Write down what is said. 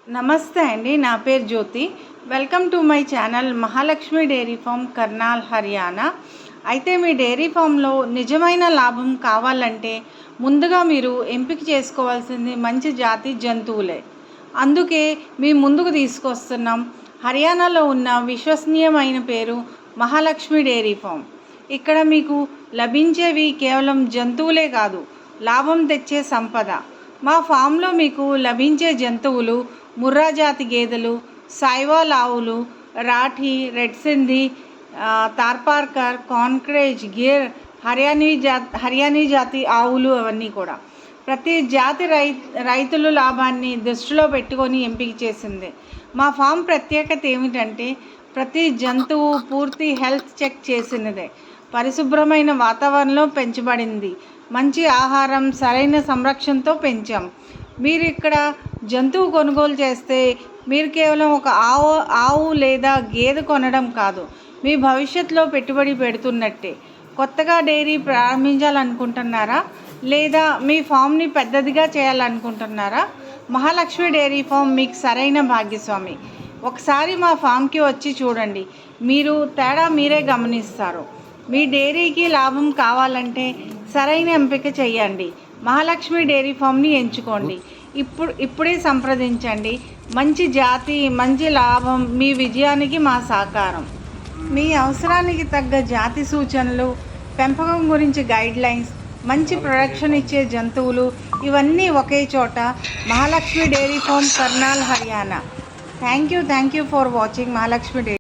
నమస్తే అండి, నా పేరు Jyothi. Welcome to my channel Mahalakshmi dairy farm, Karnal, Haryana. అయితే మీ డైరీ ఫామ్లో నిజమైన లాభం కావాలంటే ముందుగా మీరు ఎంపిక చేసుకోవాల్సింది మంచి జాతి జంతువులే. అందుకే మీ ముందుకు తీసుకొస్తున్నాం హర్యానాలో ఉన్న విశ్వసనీయమైన పేరు మహాలక్ష్మి డైరీ ఫామ్. ఇక్కడ మీకు లభించేవి కేవలం జంతువులే కాదు, లాభం తెచ్చే సంపద. మా ఫామ్లో మీకు లభించే జంతువులు ముర్రా జాతి గేదెలు, సాయివాల్ ఆవులు, రాఠీ, రెడ్ సింధీ, తార్పార్కర్, కాన్క్రేజ్, గిర్, హర్యానీ జాతి ఆవులు. అవన్నీ కూడా ప్రతి జాతి రైతుల లాభాన్ని దృష్టిలో పెట్టుకొని ఎంపిక చేసింది. మా ఫామ్ ప్రత్యేకత ఏమిటంటే ప్రతి జంతువు పూర్తి హెల్త్ చెక్ చేసినదే, పరిశుభ్రమైన వాతావరణంలో పెంచబడింది, మంచి ఆహారం, సరైన సంరక్షణతో పెంచాం. మీరు ఇక్కడ జంతువు కొనుగోలు చేస్తే మీరు కేవలం ఒక ఆవు లేదా గేదె కొనడం కాదు, మీ భవిష్యత్తులో పెట్టుబడి పెడుతున్నట్టే. కొత్తగా డైరీ ప్రారంభించాలనుకుంటున్నారా లేదా మీ ఫామ్ని పెద్దదిగా చేయాలనుకుంటున్నారా? మహాలక్ష్మి డైరీ ఫామ్ మీకు సరైన భాగ్యస్వామి. ఒకసారి మా ఫామ్కి వచ్చి చూడండి, మీరు తేడా మీరే గమనిస్తారు. మీ డైరీకి లాభం కావాలంటే సరైన ఎంపిక చేయండి, మహాలక్ష్మి డైరీ ఫామ్ని ఎంచుకోండి. ఇప్పుడే సంప్రదించండి. మంచి జాతి, మంచి లాభం, మీ విజయానికి మా సహకారం. మీ అవసరానికి తగ్గ జాతి సూచనలు, పెంపకం గురించి గైడ్లైన్స్, మంచి ప్రొడక్షన్ ఇచ్చే జంతువులు, ఇవన్నీ ఒకే చోట. Mahalakshmi dairy farm, Karnal, Haryana. Thank you for watching Mahalakshmi dairy.